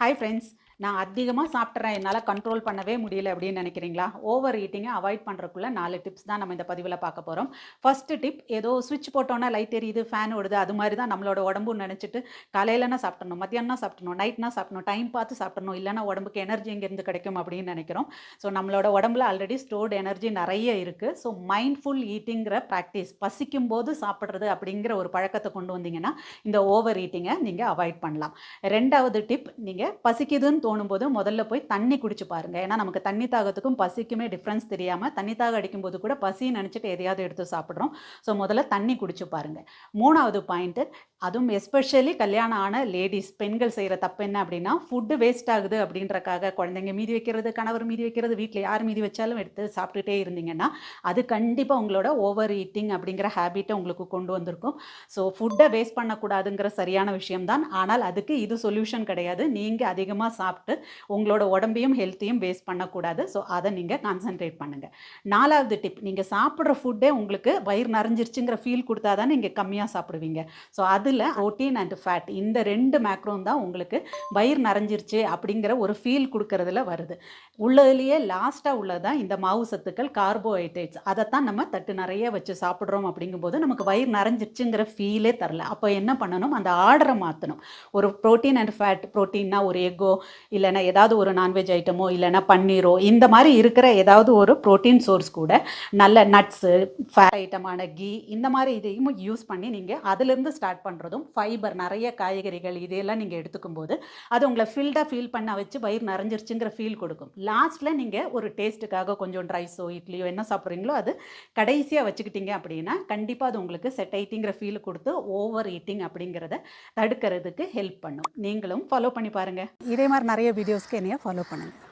Hi friends, நான் அதிகமாக சாப்பிட்றேன், என்னால் கண்ட்ரோல் பண்ணவே முடியல அப்படின்னு நினைக்கிறீங்களா? ஓவர் ஈட்டிங்கை அவாய்ட் பண்ணுறக்குள்ள 4 டிப்ஸ் தான் நம்ம இந்த பதிவில் பார்க்க போகிறோம். ஃபர்ஸ்ட்டு டிப், ஏதோ ஸ்விட்ச் போட்டோன்னா லைட் எரியுது, ஃபேன் ஓடுது, அது மாதிரி தான் நம்மளோட உடம்புன்னு நினச்சிட்டு காலையிலனா சாப்பிட்றணும், மத்தியானம் சாப்பிட்றணும், நைட்னா சாப்பிட்றணும், டைம் பார்த்து சாப்பிட்றணும், இல்லைனா உடம்புக்கு எனர்ஜி எங்கேருந்து கிடைக்கும் அப்படின்னு நினைக்கிறோம். ஸோ நம்மளோட உடம்புல ஆல்ரெடி ஸ்டோர்டு எனர்ஜி நிறைய இருக்குது. ஸோ மைண்ட்ஃபுல் ஈட்டிங்கிற ப்ராக்டிஸ், பசிக்கும் போது சாப்பிட்றது அப்படிங்கிற ஒரு பழக்கத்தை கொண்டு வந்தீங்கன்னா இந்த ஓவர் ஈட்டிங்கை நீங்கள் அவாய்ட் பண்ணலாம். ரெண்டாவது டிப், நீங்கள் பசிக்குதுன்னு தோணும்போது முதல்ல போய் தண்ணி குடிச்சு பாருங்க. ஏன்னா நமக்கு தண்ணி தாகத்துக்கும் பசிக்குமே டிஃப்ரென்ஸ் தெரியாமல் தண்ணி தாக அடிக்கும்போது கூட பசி நினச்சிட்டு எதையாவது எடுத்து சாப்பிட்றோம். ஸோ முதல்ல தண்ணி குடிச்சு பாருங்க. மூணாவது பாயிண்ட்டு, அதுவும் எஸ்பெஷலி கல்யாணம் ஆன லேடிஸ் பெண்கள் செய்கிற தப்பு என்ன அப்படின்னா, ஃபுட்டு வேஸ்ட் ஆகுது அப்படின்றக்காக குழந்தைங்க மீதி வைக்கிறது, கணவர் மீதி வைக்கிறது, வீட்டில் யார் மீதி வச்சாலும் எடுத்து சாப்பிட்டுட்டே இருந்தீங்கன்னா அது கண்டிப்பாக உங்களோட ஓவர் ஈட்டிங் அப்படிங்கிற ஹேபிட்டை உங்களுக்கு கொண்டு வந்திருக்கும். ஸோ ஃபுட்டை வேஸ்ட் பண்ணக்கூடாதுங்கிற சரியான விஷயம்தான். ஆனால் அதுக்கு இது சொல்யூஷன் கிடையாது. நீங்கள் அதிகமாக சாப்பிட்டு உங்களோட உடம்பையும் ஹெல்த்தையும் வேஸ்ட் பண்ணக்கூடாது. ஸோ அதை நீங்கள் கான்சென்ட்ரேட் பண்ணுங்கள். நாலாவது டிப், நீங்கள் சாப்பிட்ற ஃபுட்டே உங்களுக்கு வயிறு நிறைஞ்சிருச்சுங்கிற ஃபீல் கொடுத்தா தான் நீங்கள் கம்மியாக சாப்பிடுவீங்க. ஸோ அதில் புரோட்டீன் அண்ட் ஃபேட் இந்த 2 மேக்ரோன் தான் உங்களுக்கு வயிறு நிறைஞ்சிருச்சு அப்படிங்கிற ஒரு ஃபீல் கொடுக்கறதுல வருது. உள்ளதுலேயே லாஸ்ட்டாக உள்ளதான் இந்த மாவு சத்துக்கள், கார்போஹைட்ரேட்ஸ். அதைத்தான் நம்ம தட்டு நிறைய வச்சு சாப்பிட்றோம். அப்படிங்கும்போது நமக்கு வயிறு நிறைஞ்சிருச்சுங்கிற ஃபீலே தரல. அப்போ என்ன பண்ணணும், அந்த ஆர்டரை மாற்றணும். ஒரு ப்ரோட்டீன் அண்ட் ஃபேட், ப்ரோட்டீன்னா ஒரு எக்கோ, இல்லைனா ஏதாவது ஒரு நான்வெஜ் ஐட்டமோ, இல்லைனா பன்னீரோ, இந்த மாதிரி இருக்கிற ஏதாவது ஒரு ப்ரோட்டீன் சோர்ஸ் கூட நல்ல நட்ஸு, ஃபேட் ஐட்டமான கீ, இந்த மாதிரி இதையும் யூஸ் பண்ணி நீங்கள் அதிலிருந்து ஸ்டார்ட் பண்ணுறதும், ஃபைபர் நிறைய காய்கறிகள் இதையெல்லாம் நீங்கள் எடுத்துக்கும் போது அது உங்களை ஃபில்டாக ஃபீல் பண்ண வச்சு வயிறு நிறைஞ்சிருச்சுங்கிற ஃபீல் கொடுக்கும். லாஸ்ட்டில் நீங்கள் ஒரு டேஸ்ட்டுக்காக கொஞ்சம் ரைஸோ இட்லியோ என்ன சாப்பிட்றீங்களோ அது கடைசியாக வச்சுக்கிட்டீங்க அப்படின்னா கண்டிப்பாக அது உங்களுக்கு செட் ஐட்டிங்கிற ஃபீல் கொடுத்து ஓவர் ஈட்டிங் அப்படிங்கிறத தடுக்கிறதுக்கு ஹெல்ப் பண்ணும். நீங்களும் ஃபாலோ பண்ணி பாருங்கள். இதே மாதிரி நிறைய வீடியோஸ்க்கு என்னைய ஃபாலோ பண்ணுங்கள்.